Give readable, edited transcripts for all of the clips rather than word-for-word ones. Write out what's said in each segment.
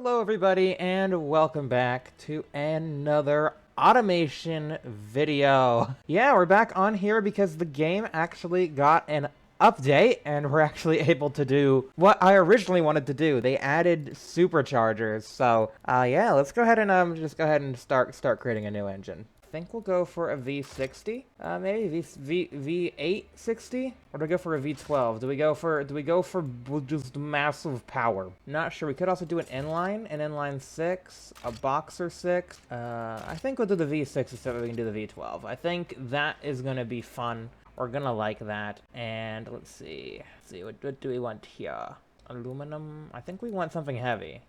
Hello everybody and welcome back to another automation video. Yeah, we're back on here because the game actually got an update and we're actually able to do what I originally wanted to do. They added superchargers. So yeah, let's go ahead and just go ahead and start creating a new engine. I think we'll go for a V60, maybe V860, or do we go for a V12? Do we go for just massive power? Not sure. We could also do an inline 6, a boxer 6. I think we'll do the V6 so that we can do the V12. I think that is gonna be fun. We're gonna like that. And let's see. What do we want here? Aluminum. I think we want something heavy.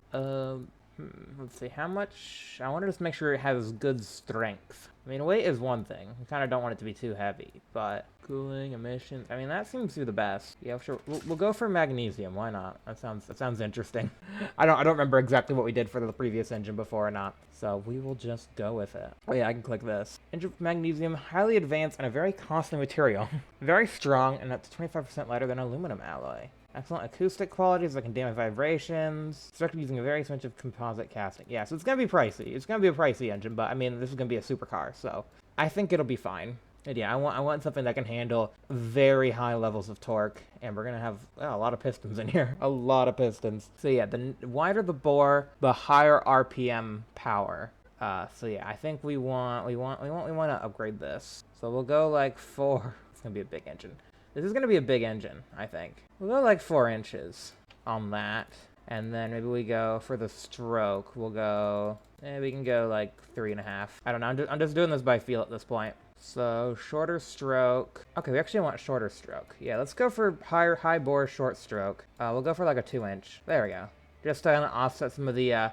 Let's see, how much? I want to just make sure it has good strength. I mean, weight is one thing. I kind of don't want it to be too heavy, but cooling, emissions. I mean, that seems to be the best. Yeah, sure. We'll go for magnesium. Why not? That sounds interesting. I don't remember exactly what we did for the previous engine before or not, so we will just go with it. Oh yeah, I can click this. Engine with magnesium, highly advanced and a very costly material. Very strong and up to 25% lighter than aluminum alloy. Excellent acoustic qualities that can damage vibrations. Constructed using a very expensive composite casting. Yeah, so it's going to be pricey. It's going to be a pricey engine, but I mean, this is going to be a supercar, so I think it'll be fine. And yeah, I want something that can handle very high levels of torque, and we're going to have a lot of pistons in here. A lot of pistons. So yeah, the wider the bore, the higher RPM power. So yeah, I think we want to upgrade this. So we'll go like 4. It's going to be a big engine. This is going to be a big engine, I think. We'll go like 4 inches on that. And then maybe we go for the stroke. We'll go, we can go like 3.5. I don't know. I'm just doing this by feel at this point. So shorter stroke. Okay, we actually want shorter stroke. Yeah, let's go for high bore short stroke. We'll go for like a 2-inch. There we go. Just to offset some of the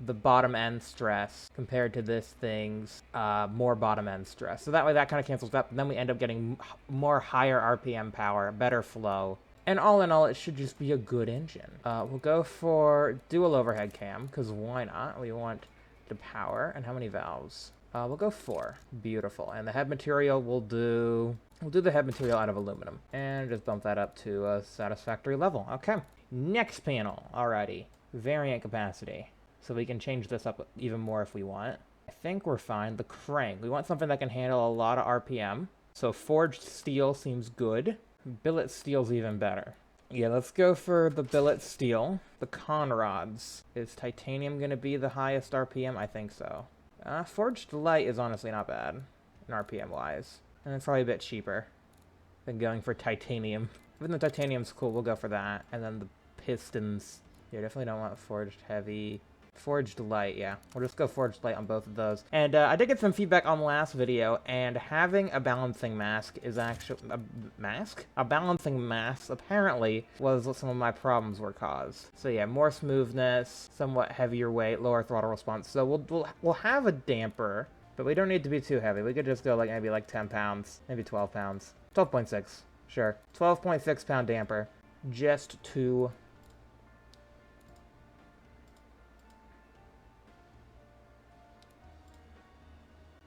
bottom end stress compared to this thing's more bottom end stress. So that way that kind of cancels out. Then we end up getting more higher RPM power, better flow. And all in all, it should just be a good engine. We'll go for dual overhead cam, because why not? We want the power. And how many valves? We'll go 4. Beautiful. And the head material, we'll do the head material out of aluminum. And just bump that up to a satisfactory level. Okay. Next panel. Alrighty. Variant capacity. So we can change this up even more if we want. I think we're fine. The crank. We want something that can handle a lot of RPM. So forged steel seems good. Billet steel's even better. Yeah, let's go for the billet steel. The conrods. Is titanium going to be the highest RPM? I think so. Forged light is honestly not bad in RPM-wise. And it's probably a bit cheaper than going for titanium. Even though titanium's cool, we'll go for that. And then the pistons. Yeah, definitely don't want forged heavy. Forged light, yeah. We'll just go forged light on both of those. And I did get some feedback on the last video, and having a balancing mask is actually... A balancing mask, apparently, was what some of my problems were caused. So yeah, more smoothness, somewhat heavier weight, lower throttle response. So we'll have a damper, but we don't need to be too heavy. We could just go like maybe like 10 pounds, maybe 12 pounds. 12.6, sure. 12.6 pound damper, just to...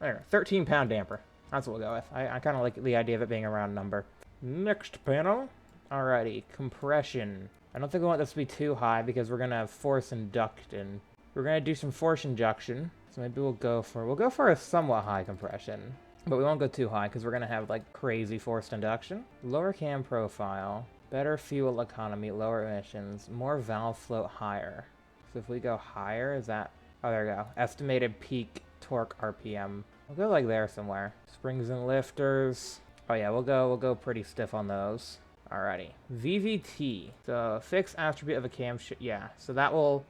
There, 13 pound damper. That's what we'll go with. I kind of like the idea of it being a round number. Next panel. Alrighty, compression. I don't think we want this to be too high because we're gonna force induct and we're gonna do some force induction. So maybe we'll go for a somewhat high compression, but we won't go too high because we're gonna have like crazy forced induction. Lower cam profile, better fuel economy, lower emissions, more valve float higher. So if we go higher, is that? Oh, there we go. Estimated peak torque RPM. We'll go like there somewhere. Springs and lifters. Oh yeah, we'll go pretty stiff on those. Alrighty. VVT. So fixed attribute of a cam yeah, so that'll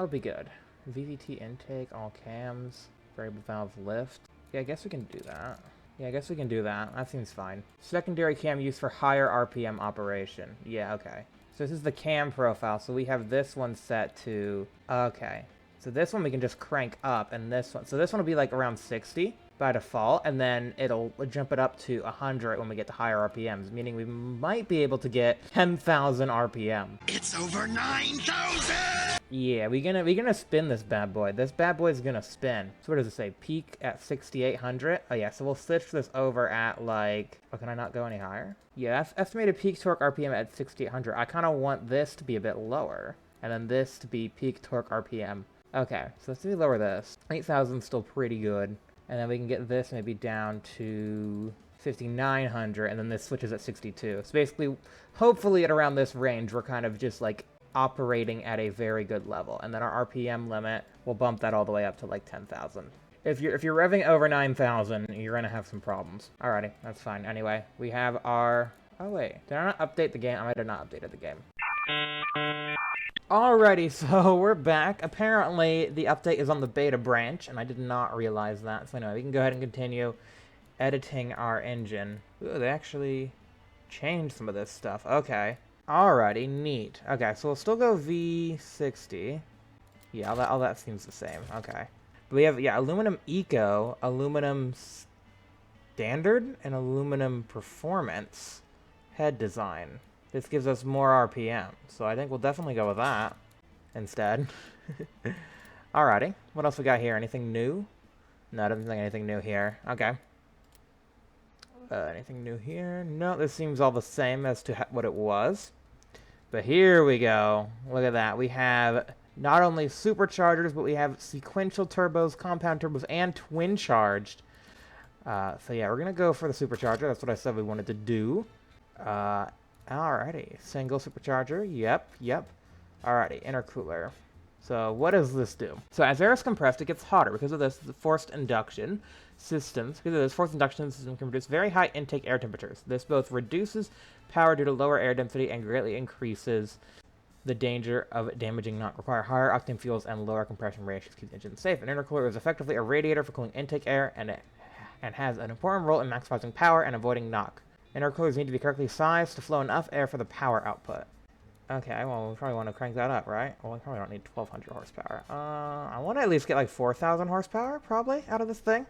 be good. VVT intake, all cams, variable valve lift. Yeah, I guess we can do that. Yeah, I guess we can do that. That seems fine. Secondary cam used for higher RPM operation. Yeah, okay. So this is the cam profile, so we have this one set to... Okay. So this one we can just crank up, and this one... So this one will be like around 60 by default, and then it'll jump it up to 100 when we get to higher RPMs, meaning we might be able to get 10,000 RPM. It's over 9,000! Yeah, we're gonna spin this bad boy. This bad boy's gonna spin. So what does it say? Peak at 6,800? Oh yeah, so we'll switch this over at like... Oh, can I not go any higher? Yeah, that's estimated peak torque RPM at 6,800. I kind of want this to be a bit lower. And then this to be peak torque RPM. Okay, so let's lower this. 8,000 is still pretty good. And then we can get this maybe down to 5,900, and then this switches at 62. So basically, hopefully at around this range, we're kind of just like operating at a very good level. And then our RPM limit, we'll bump that all the way up to like 10,000. If you're revving over 9,000, you're gonna have some problems. Alrighty, that's fine. Anyway, we have our... Oh wait, did I not update the game? I might have not updated the game. Alrighty, so we're back. Apparently, the update is on the beta branch, and I did not realize that. So anyway, we can go ahead and continue editing our engine. Ooh, they actually changed some of this stuff. Okay. Alrighty, neat. Okay, so we'll still go V60. Yeah, all that seems the same. Okay. But we have, yeah, aluminum eco, aluminum standard, and aluminum performance head design. This gives us more RPM, so I think we'll definitely go with that instead. Alrighty, what else we got here? Anything new? No, I don't think anything new here. Okay. Anything new here? No, this seems all the same as to what it was. But here we go. Look at that. We have not only superchargers, but we have sequential turbos, compound turbos, and twin charged. So yeah, we're going to go for the supercharger. That's what I said we wanted to do. Alrighty, single supercharger, yep. Alrighty, intercooler. So what does this do? So as air is compressed, it gets hotter. Because of this, the forced induction systems, can produce very high intake air temperatures. This both reduces power due to lower air density and greatly increases the danger of damaging not require higher octane fuels and lower compression ratios to keep the engine safe. An intercooler is effectively a radiator for cooling intake air and has an important role in maximizing power and avoiding knock. Intercoolers need to be correctly sized to flow enough air for the power output. Okay, well, we probably want to crank that up, right? Well, we probably don't need 1,200 horsepower. I want to at least get like 4,000 horsepower, probably, out of this thing.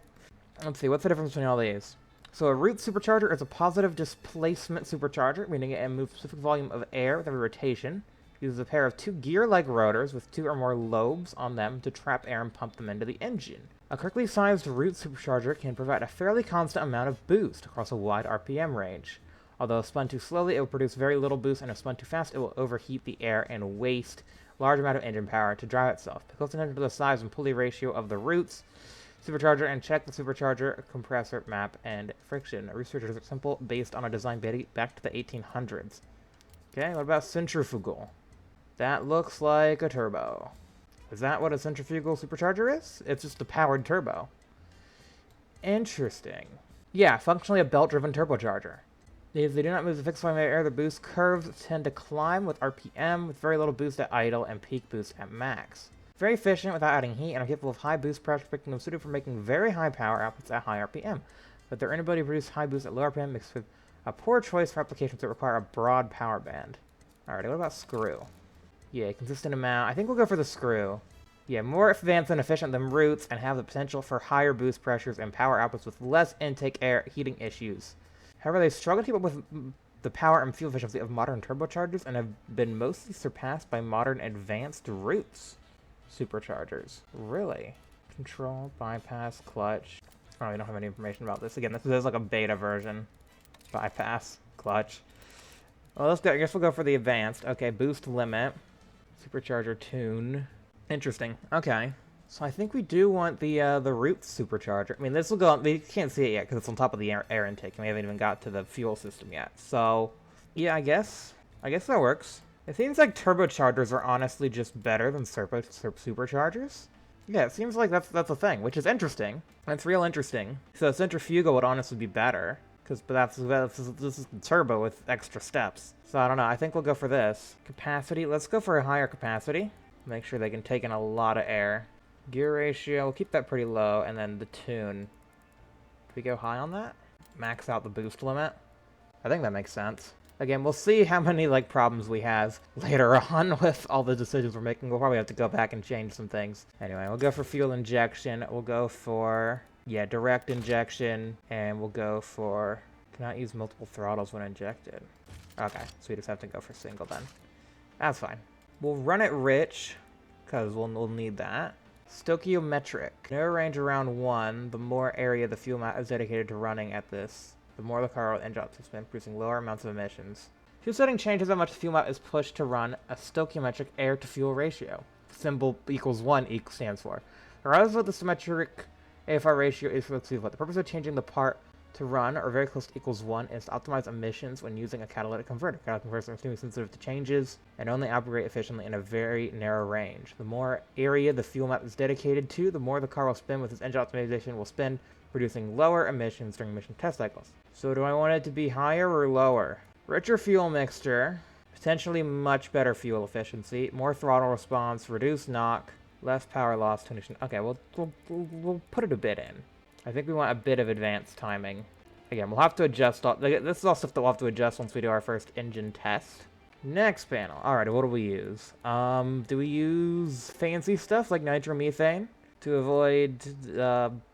Let's see, what's the difference between all these? So a root supercharger is a positive displacement supercharger, meaning it moves a specific volume of air with every rotation. It uses a pair of two gear-like rotors with two or more lobes on them to trap air and pump them into the engine. A correctly sized root supercharger can provide a fairly constant amount of boost across a wide RPM range. Although if spun too slowly, it will produce very little boost, and if spun too fast, it will overheat the air and waste a large amount of engine power to drive itself. Pay close attention to the size and pulley ratio of the roots supercharger and check the supercharger, compressor, map, and friction. Root superchargers are simple, based on a design back to the 1800s. Okay, what about centrifugal? That looks like a turbo. Is that what a centrifugal supercharger is? It's just a powered turbo. Interesting. Yeah, functionally a belt-driven turbocharger. If they do not move the fixed volume of air, the boost curves tend to climb with RPM, with very little boost at idle and peak boost at max. Very efficient without adding heat, and are capable of high boost pressure, making them suited for making very high power outputs at high RPM. But their inability to produce high boost at low RPM makes it a poor choice for applications that require a broad power band. Alright, what about screw? Yeah, consistent amount. I think we'll go for the screw. Yeah, more advanced and efficient than roots, and have the potential for higher boost pressures and power outputs with less intake air heating issues. However, they struggle to keep up with the power and fuel efficiency of modern turbochargers and have been mostly surpassed by modern advanced roots superchargers. Really? Control, bypass, clutch. Oh, we don't have any information about this. Again, this is like a beta version. Bypass, clutch. Well, let's go. I guess we'll go for the advanced. Okay, boost limit. Supercharger tune. Interesting. Okay. So I think we do want the root supercharger. I mean, this will go on. We can't see it yet because it's on top of the air intake, and we haven't even got to the fuel system yet. So, yeah, I guess that works. It seems like turbochargers are honestly just better than superchargers. Yeah, it seems like that's a thing, which is interesting. That's real interesting. So centrifugal would honestly be better, but this is the turbo with extra steps. So I don't know. I think we'll go for this capacity. Let's go for a higher capacity. Make sure they can take in a lot of air. Gear ratio, we'll keep that pretty low, and then the tune. Do we go high on that? Max out the boost limit? I think that makes sense. Again, we'll see how many problems we have later on with all the decisions we're making. We'll probably have to go back and change some things. Anyway, we'll go for fuel injection. We'll go for, yeah, direct injection, and we'll go for, cannot use multiple throttles when injected. Okay, so we just have to go for single then. That's fine. We'll run it rich, because we'll need that. Stoichiometric. No range around 1, the more area the fuel mat is dedicated to running at this, the more the car will end up to spend, producing lower amounts of emissions. Fuel setting changes how much the fuel map is pushed to run a stoichiometric air-to-fuel ratio. Symbol equals 1 stands for. Regardless of what the symmetric AFR ratio is for the fuel, the purpose of changing the part to run or very close to equals 1 is to optimize emissions when using a catalytic converter. Catalytic converters are extremely sensitive to changes and only operate efficiently in a very narrow range. The more area the fuel map is dedicated to, the more the car will spin with its engine optimization will spin, producing lower emissions during emission test cycles. So do I want it to be higher or lower? Richer fuel mixture, potentially much better fuel efficiency, more throttle response, reduced knock, less power loss to ignition. Okay, we'll put it a bit in. I think we want a bit of advanced timing. Again, we'll have to adjust all... This is all stuff that we'll have to adjust once we do our first engine test. Next panel. Alright, what do we use? Do we use fancy stuff like nitromethane to avoid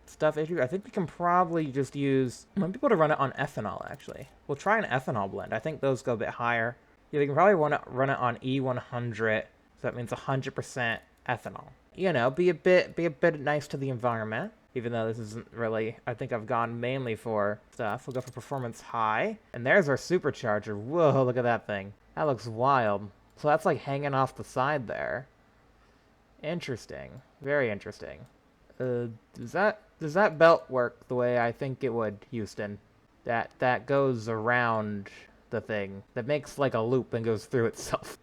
stuff issues? I think we can probably just use... I want people to run it on ethanol, actually. We'll try an ethanol blend. I think those go a bit higher. Yeah, we can probably run it on E100, so that means 100% ethanol. You know, be a bit nice to the environment. Even though this isn't really, I think I've gone mainly for stuff. We'll go for performance high. And there's our supercharger. Whoa, look at that thing. That looks wild. So that's like hanging off the side there. Interesting. Very interesting. Does that belt work the way I think it would, Houston? That goes around the thing. That makes like a loop and goes through itself.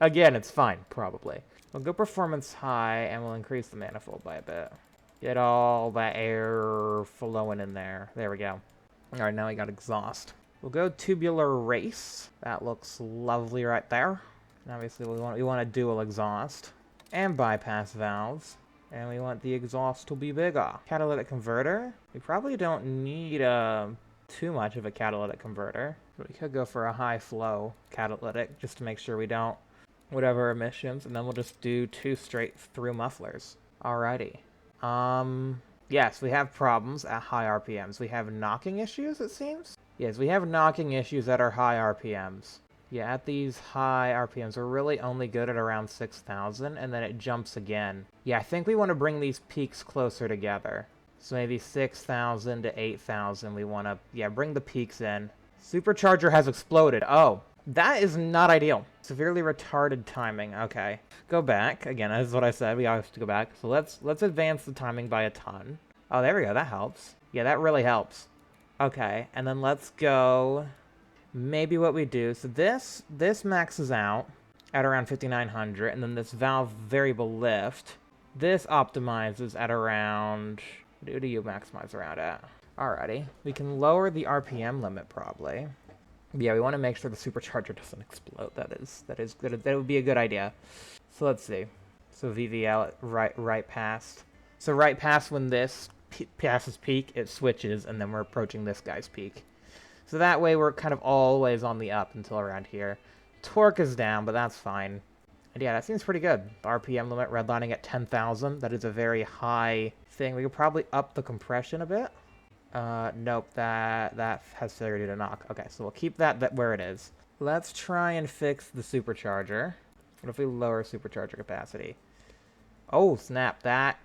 Again, it's fine, probably. We'll go performance high and we'll increase the manifold by a bit. Get all that air flowing in there. There we go. Alright, now we got exhaust. We'll go tubular race. That looks lovely right there. And obviously we want a dual exhaust. And bypass valves. And we want the exhaust to be bigger. Catalytic converter. We probably don't need too much of a catalytic converter. But we could go for a high flow catalytic just to make sure we don't whatever emissions. And then we'll just do 2 straight through mufflers. Alrighty. Yes, we have problems at high RPMs. We have knocking issues, it seems? Yes, we have knocking issues at our high RPMs. Yeah, at these high RPMs, we're really only good at around 6,000, and then it jumps again. Yeah, I think we want to bring these peaks closer together. So maybe 6,000 to 8,000, we want to, yeah, bring the peaks in. Supercharger has exploded. Oh, that is not ideal. Severely retarded timing. Okay. Go back. Again, that is what I said. We always have to go back. So let's advance the timing by a ton. Oh, there we go. That helps. Yeah, that really helps. Okay. And then let's go... Maybe what we do... So this maxes out at around 5,900. And then this valve variable lift. This optimizes at around... What do you maximize around at? Alrighty. We can lower the RPM limit probably. Yeah, we want to make sure the supercharger doesn't explode. That is good. That would be a good idea. So let's see. So VVL right past. So right past when this passes peak, it switches, and then we're approaching this guy's peak. So that way we're kind of always on the up until around here. Torque is down, but that's fine. And yeah, that seems pretty good. RPM limit redlining at 10,000. That is a very high thing. We could probably up the compression a bit. Nope, that has failure due to knock. Okay, so we'll keep that where it is. Let's try and fix the supercharger. What if we lower supercharger capacity? Oh, snap, that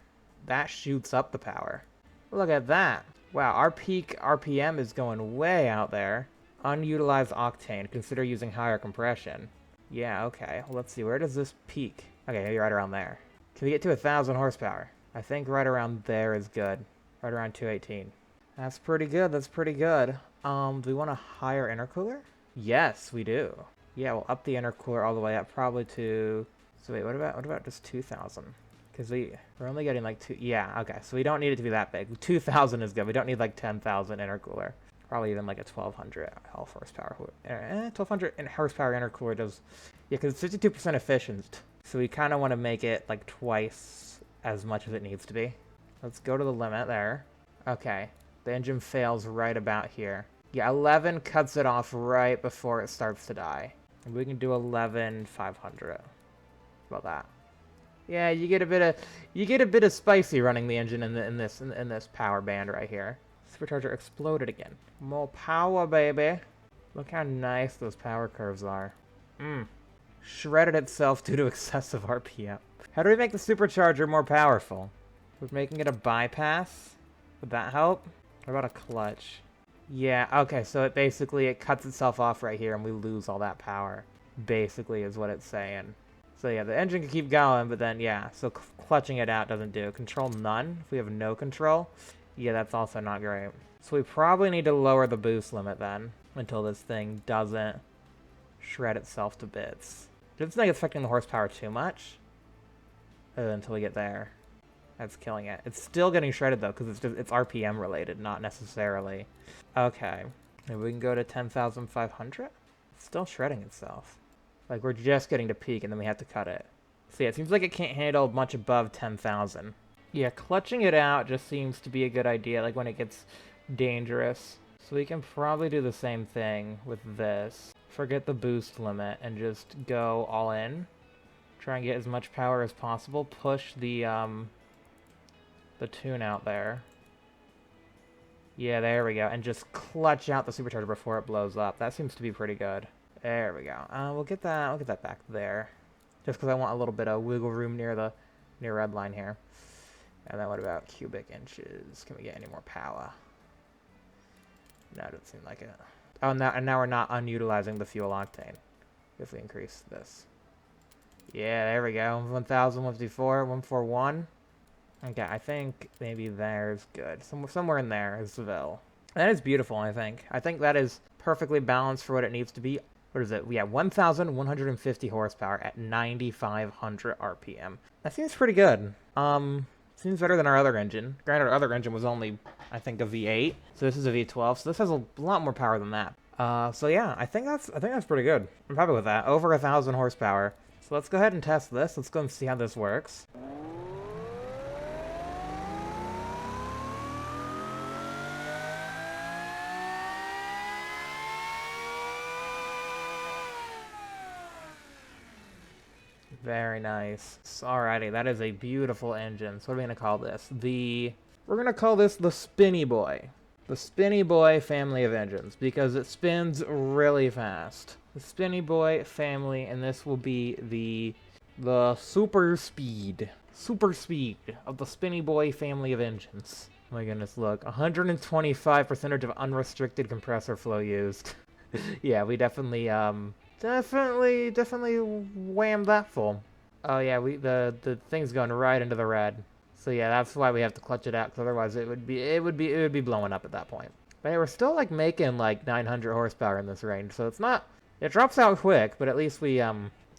shoots up the power. Look at that. Wow, our peak RPM is going way out there. Unutilized octane. Consider using higher compression. Yeah, okay. Well, let's see, where does this peak? Okay, maybe right around there. Can we get to 1,000 horsepower? I think right around there is good. Right around 218. That's pretty good, that's pretty good. Do we want a higher intercooler? Yes, we do. Yeah, we'll up the intercooler all the way up, probably to... So wait, what about just 2,000? Because we're only getting like 2... Yeah, okay, so we don't need it to be that big. 2,000 is good, we don't need like 10,000 intercooler. Probably even like a 1,200 horsepower. 1,200 horsepower intercooler does... Yeah, because it's 52% efficient. So we kind of want to make it like twice as much as it needs to be. Let's go to the limit there. Okay. The engine fails right about here. Yeah, 11 cuts it off right before it starts to die. And we can do 11,500. About that. Yeah, you get a bit of spicy running the engine in this power band right here. Supercharger exploded again. More power, baby. Look how nice those power curves are. Shredded itself due to excessive RPM. How do we make the supercharger more powerful? With making it a bypass? Would that help? What about a clutch? Yeah, okay, so it cuts itself off right here and we lose all that power. Basically is what it's saying. So yeah, the engine can keep going, but then yeah, so clutching it out doesn't do. Control none, if we have no control, yeah, that's also not great. So we probably need to lower the boost limit then, until this thing doesn't shred itself to bits. It's not affecting the horsepower too much, until we get there. That's killing it. It's still getting shredded though, because it's RPM related, not necessarily. Okay, maybe we can go to 10,500? Still shredding itself. Like, we're just getting to peak, and then we have to cut it. So yeah, it seems like it can't handle much above 10,000. Yeah, clutching it out just seems to be a good idea, like when it gets dangerous. So we can probably do the same thing with this. Forget the boost limit, and just go all in. Try and get as much power as possible. Push the tune out there. Yeah, there we go. And just clutch out the supercharger before it blows up. That seems to be pretty good. There we go. We'll get that back there. Just because I want a little bit of wiggle room near red line here. And then what about cubic inches? Can we get any more power? No, it doesn't seem like it. Oh, now we're not unutilizing the fuel octane. If we increase this. Yeah, there we go. 1,154, 141. Okay, I think maybe there's good. Somewhere in there is Seville. That is beautiful, I think. I think that is perfectly balanced for what it needs to be. What is it? We have 1,150 horsepower at 9,500 RPM. That seems pretty good. Seems better than our other engine. Granted, our other engine was only, I think, a V8. So this is a V12. So this has a lot more power than that. So yeah, I think that's pretty good. I'm happy with that. Over 1,000 horsepower. So let's go ahead and test this. Let's go and see how this works. Very nice. Alrighty, that is a beautiful engine. So what are we going to call this? We're going to call this the Spinny Boy. The Spinny Boy family of engines, because it spins really fast. The Spinny Boy family, and this will be the super speed of the Spinny Boy family of engines. Oh my goodness, look. 125% of unrestricted compressor flow used. Yeah, we definitely whammed that full. Oh yeah, the thing's going right into the red. So yeah, that's why we have to clutch it out, because otherwise it would be blowing up at that point. But yeah, we're still like making like 900 horsepower in this range, so it's not. It drops out quick, but at least we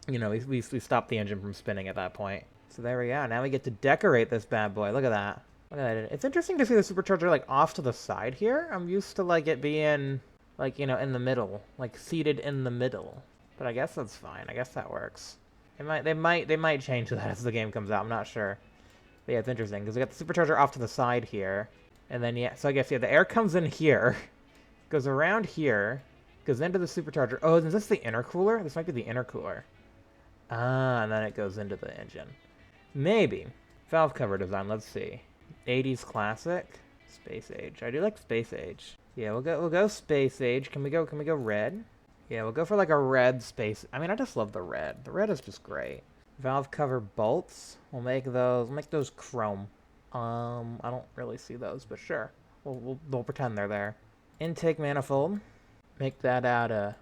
we stopped the engine from spinning at that point. So there we go. Now we get to decorate this bad boy. Look at that. Look at that. It's interesting to see the supercharger like off to the side here. I'm used to like it being like, in the middle, like seated in the middle. But I guess that's fine. I guess that works. They might change that as the game comes out. I'm not sure. But yeah, it's interesting because we got the supercharger off to the side here, and then yeah. So I guess yeah, the air comes in here, goes around here, goes into the supercharger. Oh, is this the intercooler? This might be the intercooler. Ah, and then it goes into the engine. Maybe. Valve cover design. Let's see. 80s classic. Space age. I do like space age. Yeah, we'll go space age. Can we go red? Yeah, we'll go for like a red space. I mean, I just love the red. The red is just great. Valve cover bolts. We'll make those chrome. I don't really see those, but sure. We'll pretend they're there. Intake manifold. Make that out of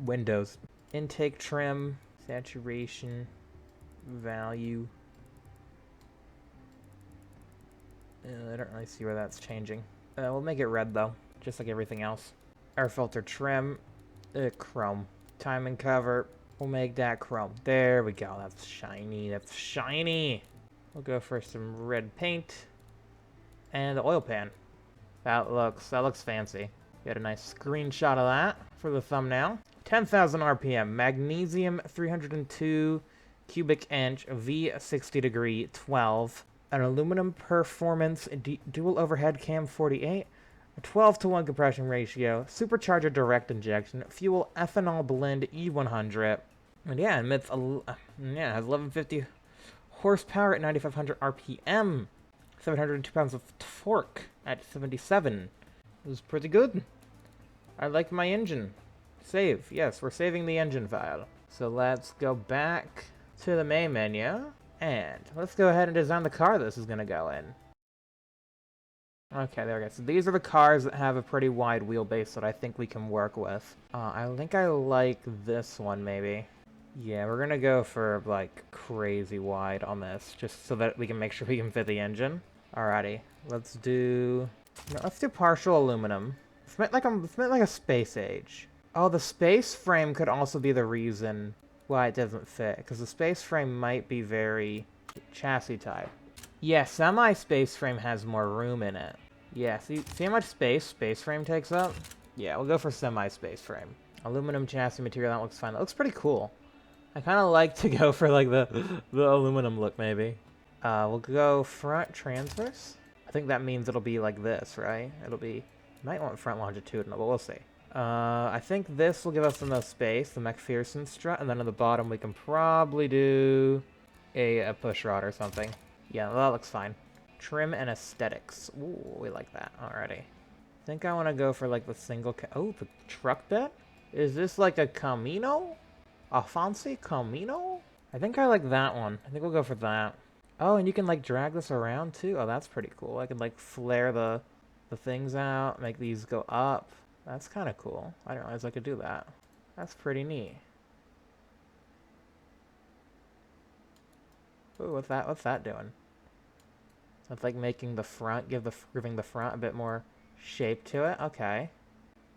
windows. Intake trim. Saturation. Value. I don't really see where that's changing. We'll make it red though, just like everything else. Air filter trim. Chrome. Timing cover. We'll make that chrome. There we go. That's shiny. That's shiny. We'll go for some red paint. And the oil pan. That looks fancy. Get a nice screenshot of that for the thumbnail. 10,000 RPM. Magnesium 302 cubic inch V60 degree 12. An aluminum performance dual overhead cam 48. A 12-to-1 compression ratio, supercharger direct injection, fuel ethanol blend E100, and yeah, it has 1150 horsepower at 9,500 RPM, 702 pounds of torque at 77. It was pretty good. I like my engine. Save. Yes, we're saving the engine file. So let's go back to the main menu, and let's go ahead and design the car this is going to go in. Okay, there we go. So these are the cars that have a pretty wide wheelbase that I think we can work with. I think I like this one, maybe. Yeah, we're gonna go for, like, crazy wide on this, just so that we can make sure we can fit the engine. Alrighty, let's do... No, let's do partial aluminum. It's meant like a space age. Oh, the space frame could also be the reason why it doesn't fit, because the space frame might be very chassis type. Yeah, semi-space frame has more room in it. Yeah, see how much space frame takes up? Yeah, we'll go for semi-space frame. Aluminum chassis material, that looks fine. That looks pretty cool. I kind of like to go for, like, the aluminum look, maybe. We'll go front transverse. I think that means it'll be like this, right? It'll be... Might want front longitudinal, but we'll see. I think this will give us the most space, the McPherson strut, and then on the bottom we can probably do a push rod or something. Yeah, that looks fine. Trim and aesthetics. Ooh, we like that already. I think I want to go for, like, the single... Oh, the truck bed? Is this like a Camino? A fancy Camino? I think I like that one. I think we'll go for that. Oh, and you can, like, drag this around, too? Oh, that's pretty cool. I can, like, flare the things out, make these go up. That's kind of cool. I didn't realize I could do that. That's pretty neat. Ooh, what's that doing? That's like making the front, giving the front a bit more shape to it. Okay.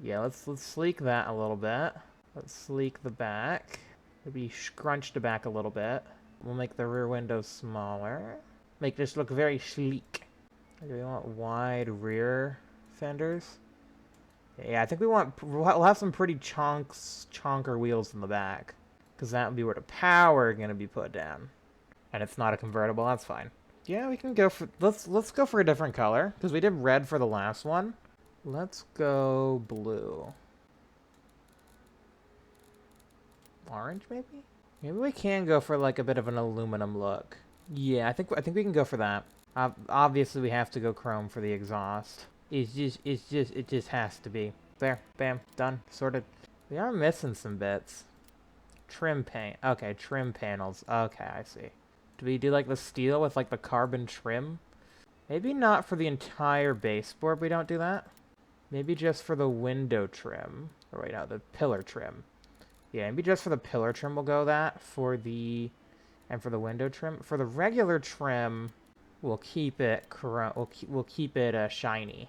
Yeah, let's sleek that a little bit. Let's sleek the back. Maybe scrunch the back a little bit. We'll make the rear windows smaller. Make this look very sleek. Do we want wide rear fenders? Yeah, I think we'll have some pretty chonker wheels in the back. Because that would be where the power is going to be put down. And it's not a convertible, that's fine. Yeah, we can go for... Let's go for a different color. Because we did red for the last one. Let's go blue. Orange, maybe? Maybe we can go for, like, a bit of an aluminum look. Yeah, I think we can go for that. Obviously, we have to go chrome for the exhaust. It just has to be. There, bam, done, sorted. We are missing some bits. Trim paint. Okay, trim panels. Okay, I see. Do we do, like, the steel with, like, the carbon trim? Maybe not for the entire baseboard we don't do that. Maybe just for the window trim. Or wait, no, the pillar trim. Yeah, maybe just for the pillar trim we'll go that. For the... And for the window trim. For the regular trim, we'll keep it we'll keep it shiny.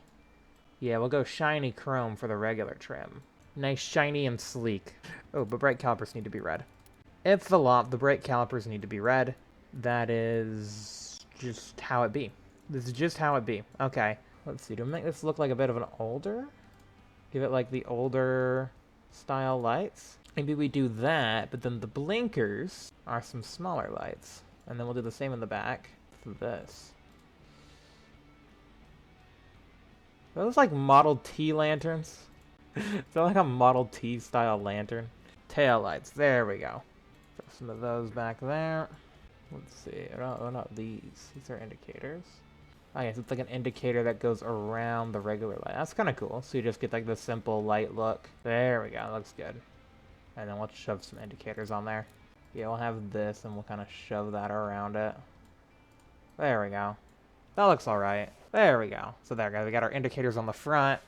Yeah, we'll go shiny chrome for the regular trim. Nice, shiny, and sleek. Oh, but brake calipers need to be red. It's the law. The brake calipers need to be red. That is just how it be. This is just how it be. Okay. Let's see. Do we make this look like a bit of an older? Give it like the older style lights? Maybe we do that, but then the blinkers are some smaller lights. And then we'll do the same in the back for this. Are those like Model T lanterns? Is that like a Model T style lantern? Tail lights. There we go. Throw some of those back there. Let's see. Oh, not these. These are indicators. Oh, yes, it's like an indicator that goes around the regular light. That's kind of cool. So you just get like the simple light look. There we go. That looks good. And then we'll shove some indicators on there. Yeah, we'll have this and we'll kind of shove that around it. There we go. That looks alright. There we go. So there we go. We got our indicators on the front.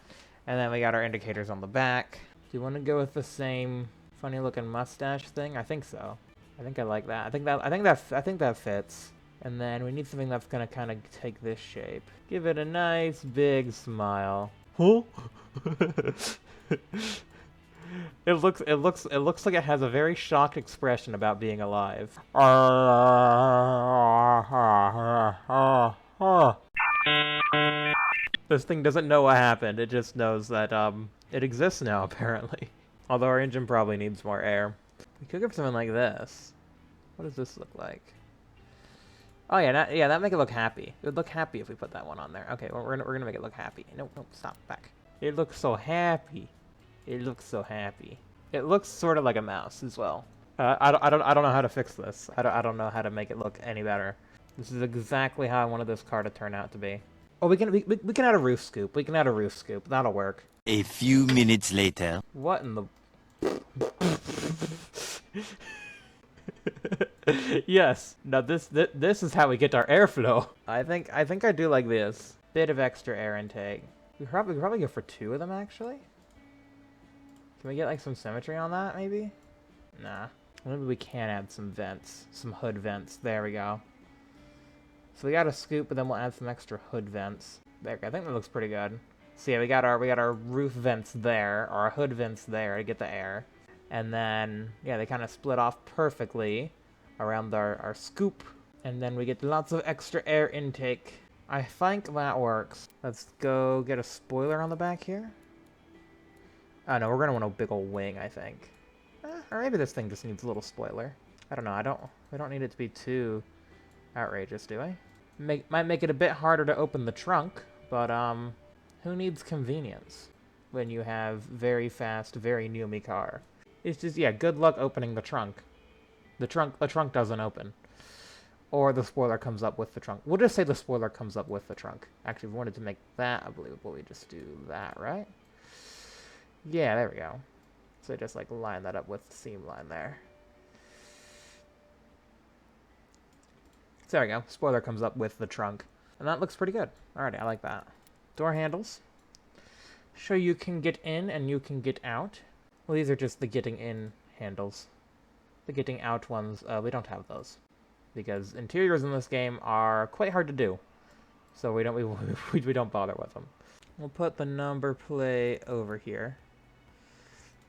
And then we got our indicators on the back. Do you want to go with the same funny looking mustache thing? I think so. I think I like that. I think that fits. And then we need something that's gonna kind of take this shape. Give it a nice big smile. Huh? It looks like it has a very shocked expression about being alive. This thing doesn't know what happened. It just knows that it exists now apparently. Although our engine probably needs more air. We could give something like this. What does this look like? Oh yeah, that'd make it look happy. It would look happy if we put that one on there. Okay, well, we're gonna make it look happy. Nope, stop, back. It looks so happy. It looks so happy. It looks sort of like a mouse as well. I don't know how to fix this. I don't know how to make it look any better. This is exactly how I wanted this car to turn out to be. Oh, we can add a roof scoop. We can add a roof scoop. That'll work. A few minutes later. What in the... Yes. Now this is how we get our airflow. I think I do like this. bit of extra air intake. We could probably go for 2 of them, actually. Can we get, like, some symmetry on that, maybe? Nah. Maybe we can add some vents. Some hood vents. There we go. So we got a scoop, but then we'll add some extra hood vents. There, I think that looks pretty good. So yeah, we got our roof vents there, or our hood vents there to get the air. And then, yeah, they kind of split off perfectly around our scoop. And then we get lots of extra air intake. I think that works. Let's go get a spoiler on the back here. Oh no, we're gonna want a big ol' wing, I think. Or maybe this thing just needs a little spoiler. I don't know, we don't need it to be too outrageous, do I? Might make it a bit harder to open the trunk, but who needs convenience when you have very fast, very new-me car? It's just, yeah, good luck opening the trunk. The trunk doesn't open. Or the spoiler comes up with the trunk. We'll just say the spoiler comes up with the trunk. Actually, if we wanted to make that unbelievable, we just do that, right? Yeah, there we go. So just like line that up with the seam line there. So there we go. Spoiler comes up with the trunk. And that looks pretty good. Alrighty, I like that. Door handles. So you can get in and you can get out. Well, these are just the getting in handles. The getting out ones, we don't have those. Because interiors in this game are quite hard to do. So we don't bother with them. We'll put the number plate over here.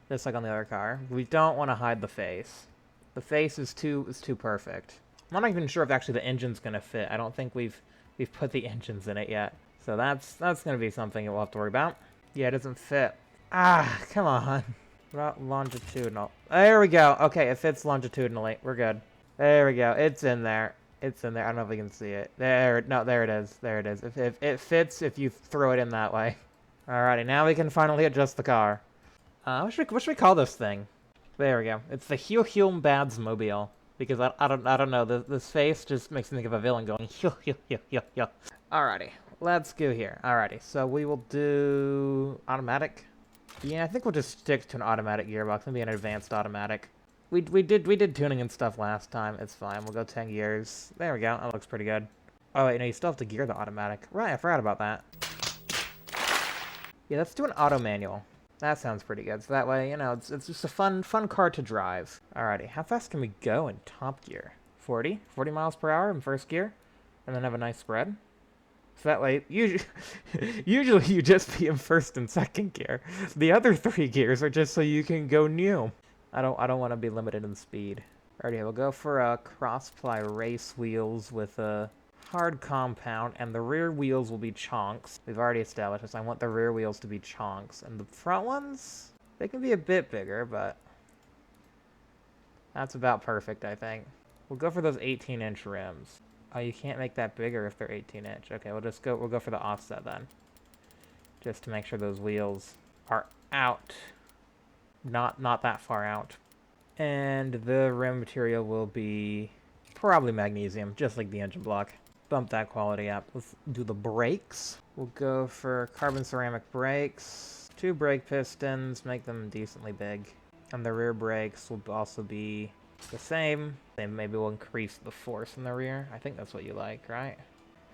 Just like on the other car. We don't want to hide the face. The face is too perfect. I'm not even sure if actually the engine's gonna fit. I don't think we've put the engines in it yet. So that's gonna be something we'll have to worry about. Yeah, it doesn't fit. Ah, come on. What about longitudinal? There we go. Okay, it fits longitudinally. We're good. There we go. It's in there. It's in there. I don't know if we can see it. There it is. There it is. If it fits if you throw it in that way. Alrighty, now we can finally adjust the car. What should we call this thing? There we go. It's the Heel Bads Mobile. Because I don't know. This face just makes me think of a villain going heel. Alrighty, let's go here. Alrighty, so we will do automatic. Yeah, I think we'll just stick to an automatic gearbox. Maybe an advanced automatic. We did tuning and stuff last time. It's fine. We'll go 10 gears. There we go. That looks pretty good. Oh wait, no, you still have to gear the automatic. Right, I forgot about that. Yeah, let's do an auto manual. That sounds pretty good. So that way, you know, it's just a fun car to drive. Alrighty, how fast can we go in top gear? 40 miles per hour in first gear, and then have a nice spread. So that way, usually you just be in first and second gear. The other 3 gears are just so you can go new. I don't want to be limited in speed. Alrighty, we'll go for cross-ply race wheels with a hard compound, and the rear wheels will be chonks. We've already established this. I want the rear wheels to be chonks, and the front ones, they can be a bit bigger, but that's about perfect, I think. We'll go for those 18-inch rims. Oh, you can't make that bigger if they're 18-inch. Okay, we'll go for the offset then, just to make sure those wheels are out, not that far out. And the rim material will be probably magnesium, just like the engine block. Bump that quality up. Let's do the brakes. We'll go for carbon ceramic brakes. 2 brake pistons, make them decently big. And the rear brakes will also be the same. Then maybe we'll increase the force in the rear. I think that's what you like, right?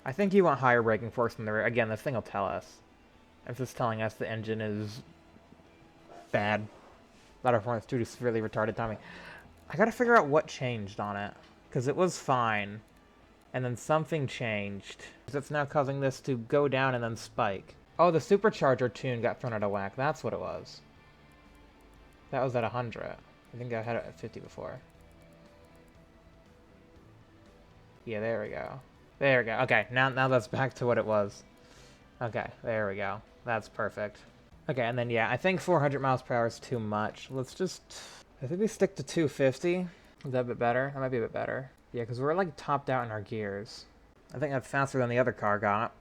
I think you want higher braking force in the rear. Again, this thing will tell us. It's just telling us the engine is bad. Ladder performance due to severely retarded timing. I gotta figure out what changed on it. Because it was fine. And then something changed. It's now causing this to go down and then spike. Oh, the supercharger tune got thrown out of whack. That's what it was. That was at 100. I think I had it at 50 before. Yeah, there we go. There we go. Okay, now that's back to what it was. Okay, there we go. That's perfect. Okay, and then yeah, I think 400 miles per hour is too much. Let's just... I think we stick to 250. Is that a bit better? That might be a bit better. Yeah, because we're like topped out in our gears. I think that's faster than the other car got.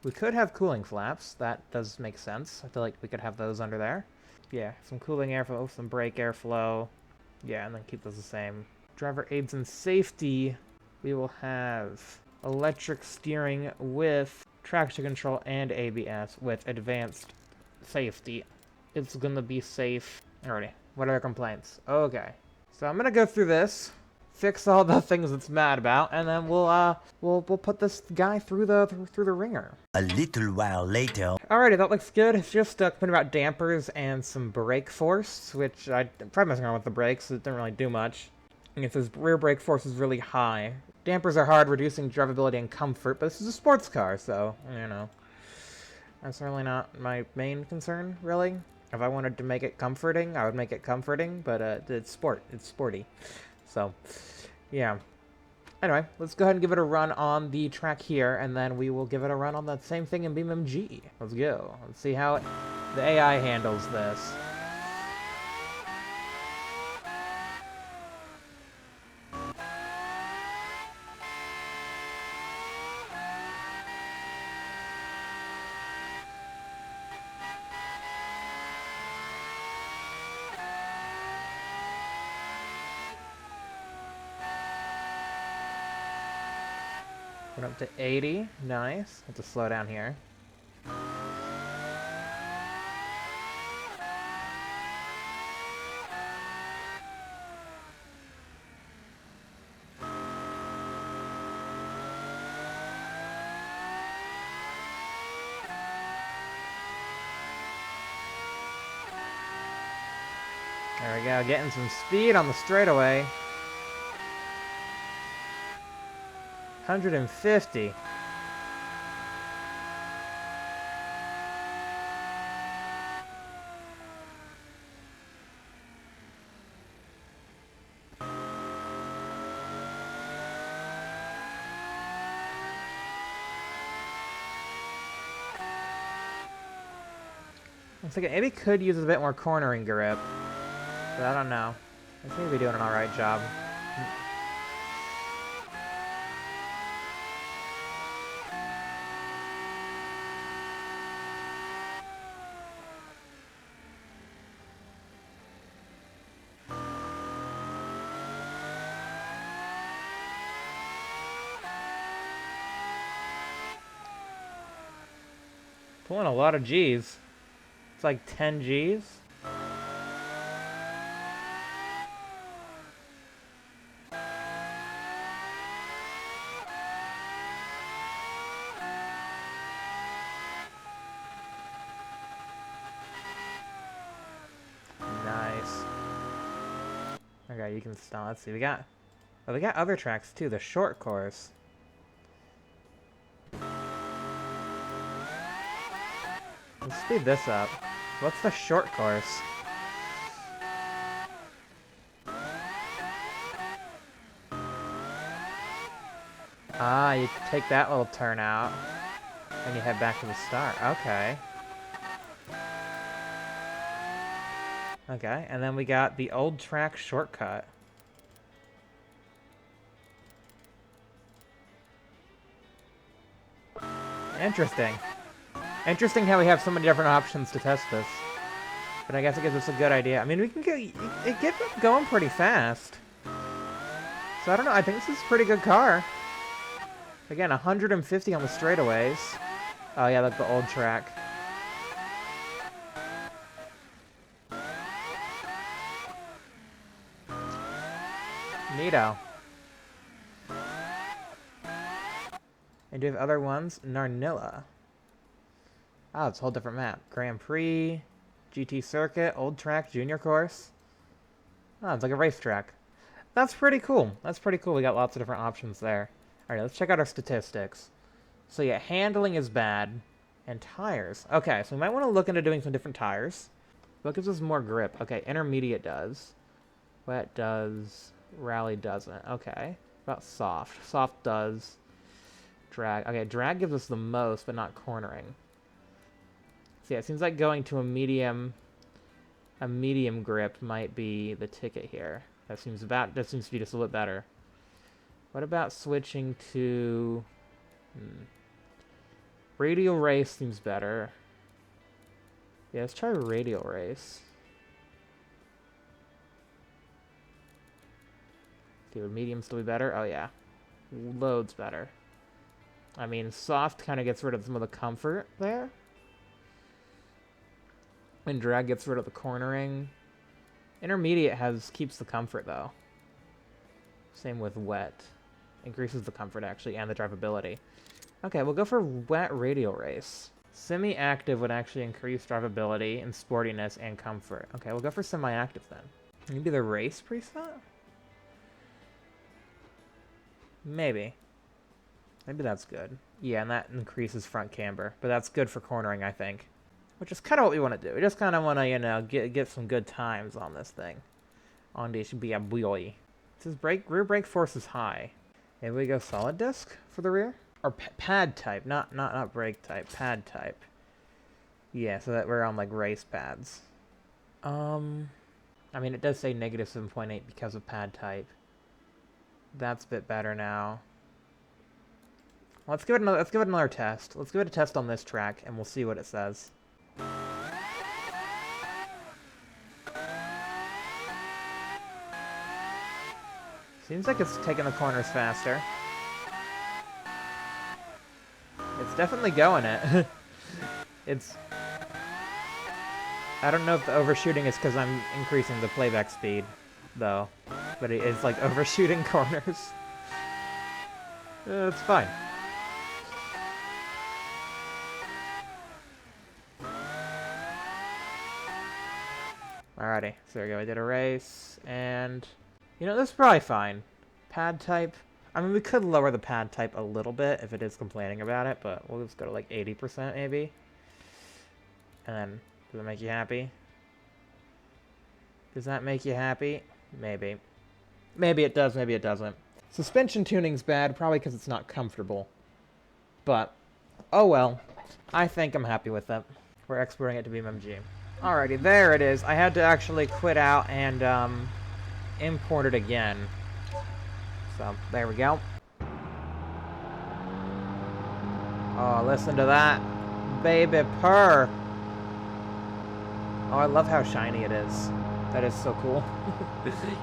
We could have cooling flaps. That does make sense. I feel like we could have those under there. Yeah, some cooling airflow, some brake airflow. Yeah, and then keep those the same. Driver aids and safety. We will have electric steering with traction control and ABS with advanced safety. It's gonna be safe. Alrighty. What are the complaints? Okay. So I'm gonna go through this fix all the things it's mad about, and then we'll put this guy through the ringer. A little while later. Alrighty, that looks good. It's just complaining about dampers and some brake force, which I tried messing around with the brakes. It didn't really do much. And it says rear brake force is really high. Dampers are hard, reducing drivability and comfort, but this is a sports car, so, you know. That's really not my main concern, really. If I wanted to make it comforting, I would make it comforting, but it's sporty. So, yeah. Anyway, let's go ahead and give it a run on the track here, and then we will give it a run on the same thing in BeamNG. Let's go. Let's see how the AI handles this. Went up to 80. Nice. Have to slow down here. There we go. Getting some speed on the straightaway. 150. Looks like it maybe could use a bit more cornering grip, but I don't know. I seem to be doing an alright job. Pulling a lot of G's. It's like 10 G's. Nice. Okay, you can stop. Let's see. We got other tracks too. The short course. Let's speed this up. What's the short course? Ah, you take that little turn out, and you head back to the start. Okay. Okay, and then we got the old track shortcut. Interesting. Interesting how we have so many different options to test this. But I guess it gives us a good idea. I mean, we can get it going pretty fast. So I don't know, I think this is a pretty good car. Again, 150 on the straightaways. Oh yeah, that's the old track. Neato. And do you have other ones? Narnilla. Oh, it's a whole different map. Grand Prix, GT Circuit, Old Track, Junior Course. Oh, it's like a racetrack. That's pretty cool. That's pretty cool. We got lots of different options there. Alright, let's check out our statistics. So yeah, handling is bad. And tires. Okay, so we might want to look into doing some different tires. What gives us more grip? Okay, intermediate does. Wet does. Rally doesn't. Okay. About soft. Soft does. Drag. Okay, drag gives us the most, but not cornering. So yeah, it seems like going to a medium grip might be the ticket here. That seems to be just a little bit better. What about switching to radial race seems better. Yeah, let's try radial race. Okay, would medium still be better? Oh yeah. Loads better. I mean, soft kind of gets rid of some of the comfort there. And drag gets rid of the cornering. Intermediate keeps the comfort though. Same with wet. Increases the comfort, actually, and the drivability. Okay, we'll go for wet radial race. Semi-active would actually increase drivability and sportiness and comfort. Okay, we'll go for semi-active then. Maybe the race preset? Maybe. Maybe that's good. Yeah, and that increases front camber. But that's good for cornering, I think. Which is kind of what we want to do. We just kind of want to, you know, get some good times on this thing. On this be a boy. It says rear brake force is high. Maybe we go solid disc for the rear? Or pad type, not brake type, pad type. Yeah, so that we're on like race pads. I mean, it does say negative 7.8 because of pad type. That's a bit better now. Let's give it another test. Let's give it a test on this track, and we'll see what it says. Seems like it's taking the corners faster. It's definitely going it. I don't know if the overshooting is because I'm increasing the playback speed, though. But it is like overshooting corners. It's fine. Alrighty, so there we go. We did a race, and you know, this is probably fine. Pad type. I mean, we could lower the pad type a little bit if it is complaining about it, but we'll just go to like 80% maybe. And then, does that make you happy? Does that make you happy? Maybe. Maybe it does, maybe it doesn't. Suspension tuning's bad, probably because it's not comfortable. But, oh well. I think I'm happy with it. We're exporting it to BeamNG. Alrighty, there it is. I had to actually quit out and import it again. So, there we go. Oh, listen to that. Baby purr. Oh, I love how shiny it is. That is so cool.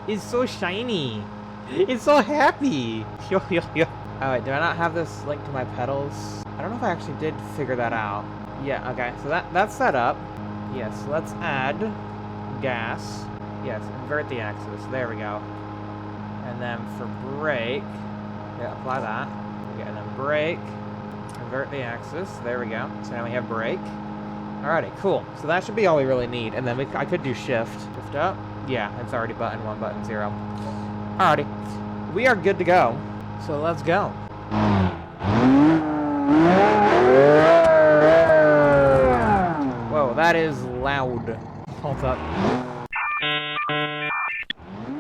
It's so shiny. It's so happy. Yo, yo, yo. Oh, wait, do I not have this linked to my pedals? I don't know if I actually did figure that out. Yeah, okay, so that's set up. Yes, let's add gas. Yes, invert the axis. There we go. And then for brake, yeah, apply that. Okay, and then brake, invert the axis. There we go. So now we have brake. Alrighty, cool. So that should be all we really need. And then I could do shift. Shift up. Yeah, it's already button 1, button 0. Alrighty. We are good to go. So let's go. Whoa, that is loud. Hold up.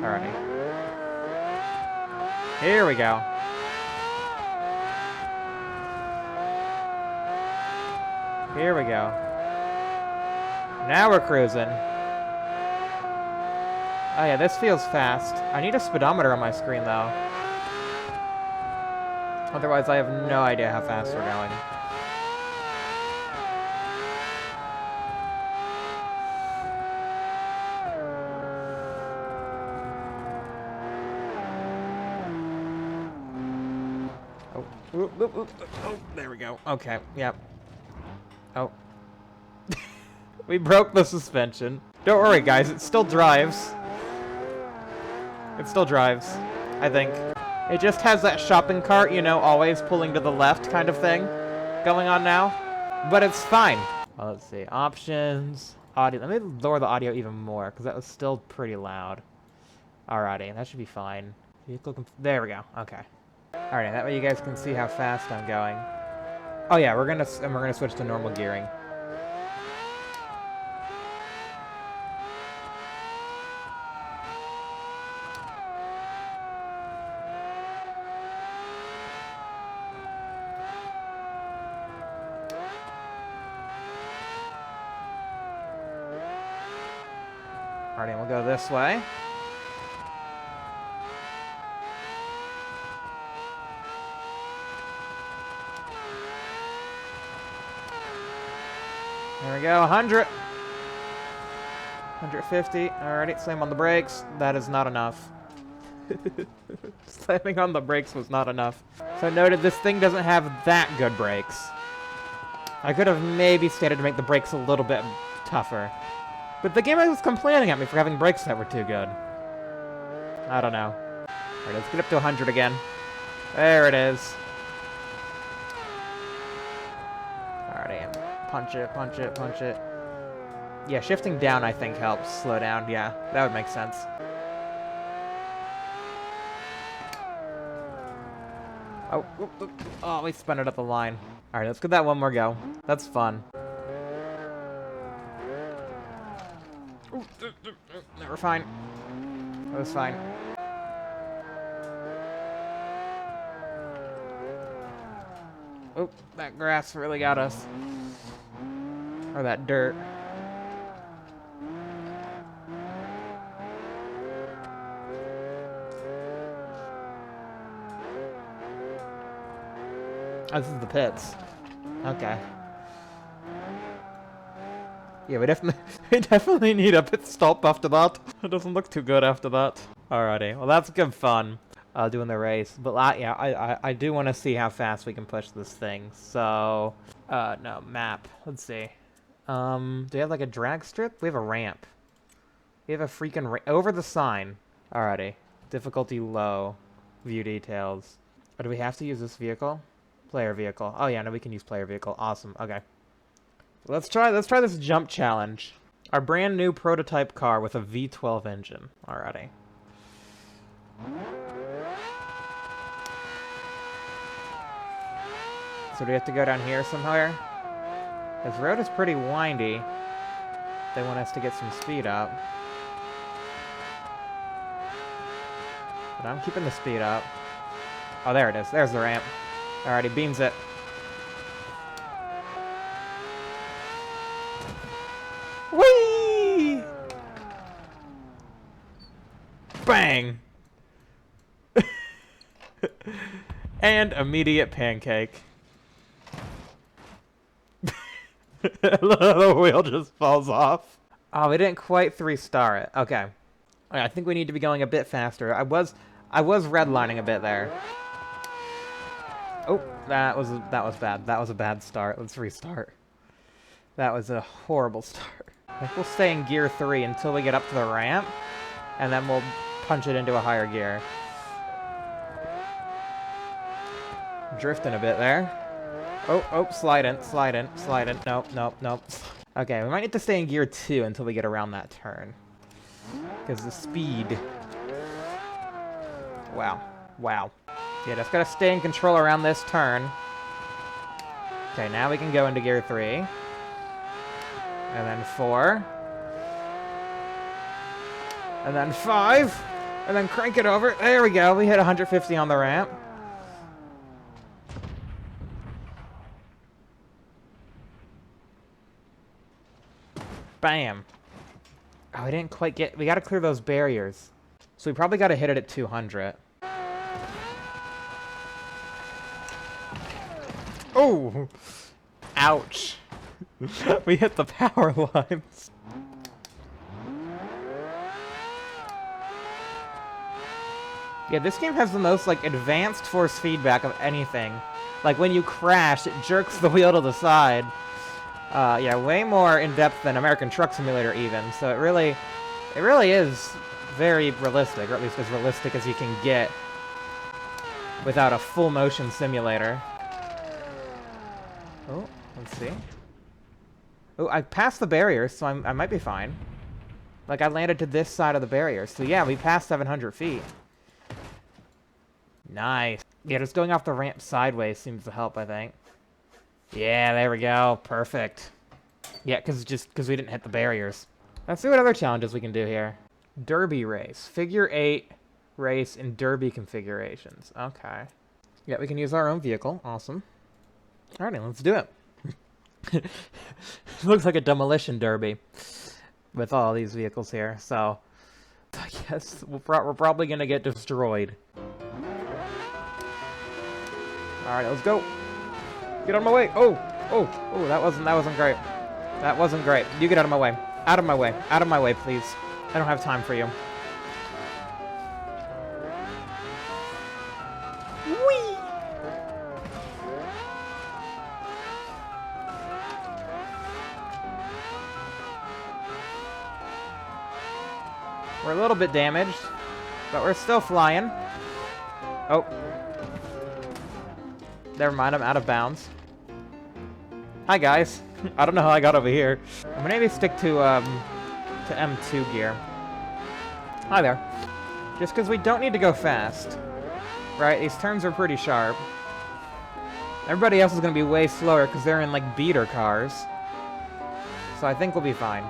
Alrighty. Here we go. Here we go. Now we're cruising. Oh yeah, this feels fast. I need a speedometer on my screen though. Otherwise I have no idea how fast we're going. Oh, there we go. Okay, yep. Oh. We broke the suspension. Don't worry, guys. It still drives. It still drives, I think. It just has that shopping cart, you know, always pulling to the left kind of thing going on now. But it's fine. Well, let's see. Options. Audio. Let me lower the audio even more, because that was still pretty loud. Alrighty, that should be fine. There we go. Okay. Alright, that way you guys can see how fast I'm going. Oh yeah, we're gonna switch to normal gearing. Alright, we'll go this way. There we go, 100. 150. Alrighty, slam on the brakes. That is not enough. Slamming on the brakes was not enough. So noted, this thing doesn't have that good brakes. I could have maybe stated to make the brakes a little bit tougher. But the game was complaining at me for having brakes that were too good. I don't know. Alright, let's get up to 100 again. There it is. Alrighty, punch it, punch it, punch it. Yeah, shifting down I think helps slow down. Yeah, that would make sense. Oh, we spun it up the line. Alright, let's get that one more go. That's fun. We're fine. That was fine. Oh, that grass really got us. Or that dirt. Oh, this is the pits. Okay. Yeah, we definitely need a pit stop after that. It doesn't look too good after that. Alrighty, well that's good fun, doing the race. But yeah, I do want to see how fast we can push this thing. So, no, map. Let's see. Do we have like a drag strip? We have a ramp. We have a freaking over the sign. Alrighty. Difficulty low. View details. Or do we have to use this vehicle? Player vehicle. Oh yeah, no, we can use player vehicle. Awesome. Okay. Let's try this jump challenge. Our brand new prototype car with a V12 engine. Alrighty. So do we have to go down here somewhere? This road is pretty windy. They want us to get some speed up. But I'm keeping the speed up. Oh, there it is. There's the ramp. Alrighty, beams it. Whee! Bang! And immediate pancake. The wheel just falls off. Oh, we didn't quite 3-star it. Okay. I think we need to be going a bit faster. I was redlining a bit there. Oh, that was bad. That was a bad start. Let's restart. That was a horrible start. I think we'll stay in gear 3 until we get up to the ramp, and then we'll punch it into a higher gear. Drifting a bit there. Oh, slide in. Nope. Okay, we might need to stay in gear 2 until we get around that turn. Because the speed... Wow. Yeah, just gotta stay in control around this turn. Okay, now we can go into gear 3. And then 4. And then 5. And then crank it over. There we go, we hit 150 on the ramp. Bam. Oh, we didn't quite get... We gotta clear those barriers. So we probably gotta hit it at 200. Oh! Ouch. We hit the power lines. Yeah, this game has the most, like, advanced force feedback of anything. Like, when you crash, it jerks the wheel to the side. Yeah, way more in-depth than American Truck Simulator even, so it really is very realistic, or at least as realistic as you can get without a full motion simulator. Oh, let's see. Oh, I passed the barrier, so I might be fine. Like, I landed to this side of the barrier, so yeah, we passed 700 feet. Nice. Yeah, just going off the ramp sideways seems to help, I think. Yeah, there we go. Perfect. Yeah, because we didn't hit the barriers. Let's see what other challenges we can do here. Derby race. Figure 8 race in derby configurations. Okay. Yeah, we can use our own vehicle. Awesome. Alrighty, let's do it. It looks like a demolition derby with all these vehicles here, so I guess we're probably going to get destroyed. Alright, let's go. Get out of my way. Oh, that wasn't great. That wasn't great. You get out of my way. Out of my way. Out of my way, please. I don't have time for you. Whee! We're a little bit damaged, but we're still flying. Oh. Never mind, I'm out of bounds. Hi, guys. I don't know how I got over here. I'm gonna maybe stick to M2 gear. Hi there. Just because we don't need to go fast. Right? These turns are pretty sharp. Everybody else is gonna be way slower because they're in, like, beater cars. So I think we'll be fine.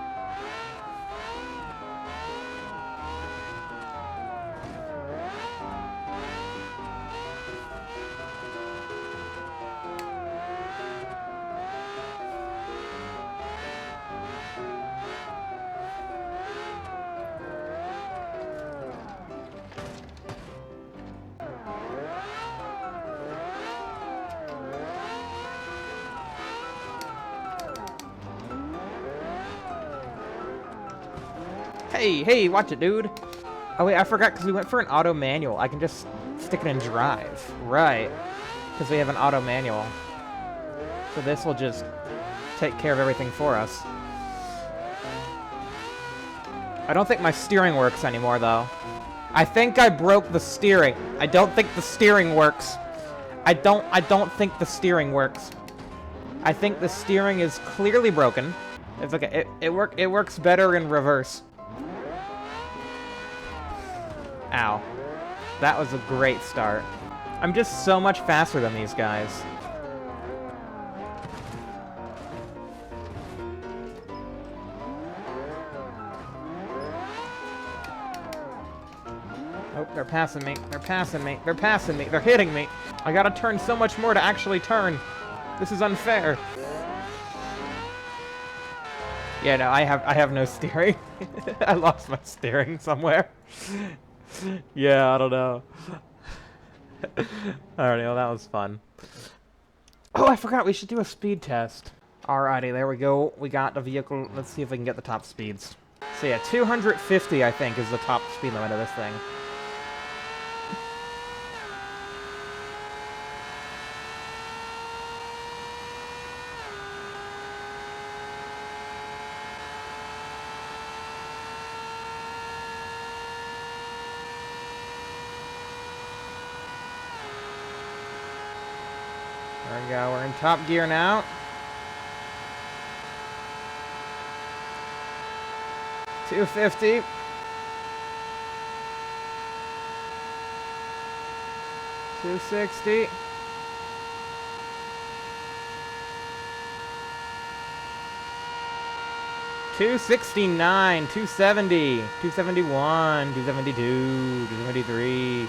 Hey, watch it, dude. Oh, wait, I forgot because we went for an auto manual. I can just stick it in drive. Right. Because we have an auto manual. So this will just take care of everything for us. I don't think my steering works anymore, though. I think I broke the steering. I don't think the steering works. I don't think the steering works. I think the steering is clearly broken. It's okay. It works better in reverse. Ow. That was a great start. I'm just so much faster than these guys. Oh, they're passing me. They're passing me. They're passing me. They're hitting me. I gotta turn so much more to actually turn. This is unfair. Yeah, no, I have no steering. I lost my steering somewhere. Yeah, I don't know. Alrighty, well, that was fun. Oh, I forgot we should do a speed test. Alrighty, there we go. We got the vehicle. Let's see if we can get the top speeds. So yeah, 250, I think, is the top speed limit of this thing. There we go, we're in top gear now. $250. $260. $269, $270, $271, $272, $273.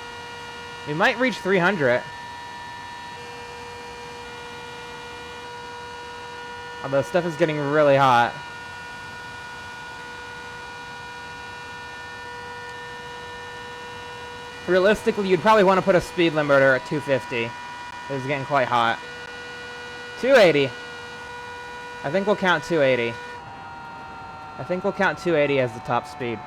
We might reach 300. Although stuff is getting really hot. Realistically, you'd probably want to put a speed limiter at 250. It's getting quite hot. 280. I think we'll count 280. I think we'll count 280 as the top speed.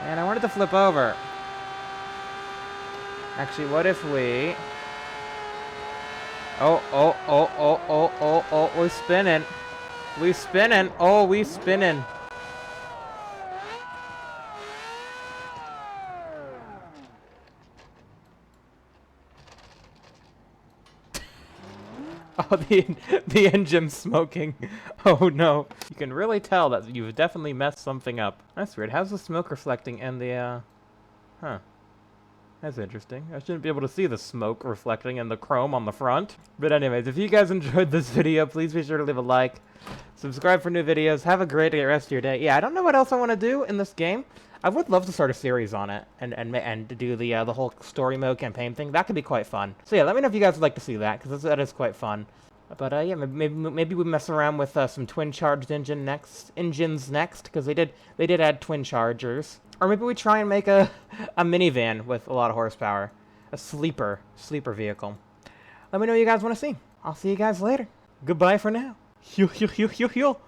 And I wanted to flip over. Actually, what if we... Oh, we're spinning. We spinning. Oh, we spinning. Oh, the engine's smoking. Oh no. You can really tell that you've definitely messed something up. That's weird. How's the smoke reflecting in the, Huh. That's interesting. I shouldn't be able to see the smoke reflecting in the chrome on the front. But anyways, if you guys enjoyed this video, please be sure to leave a like. Subscribe for new videos. Have a great rest of your day. Yeah, I don't know what else I want to do in this game. I would love to start a series on it and do the whole story mode campaign thing. That could be quite fun. So yeah, let me know if you guys would like to see that, because that is quite fun. But yeah, maybe we mess around with some twin charged engines next, because they did add twin chargers. Or maybe we try and make a minivan with a lot of horsepower, a sleeper vehicle. Let me know what you guys want to see. I'll see you guys later. Goodbye for now. Heal.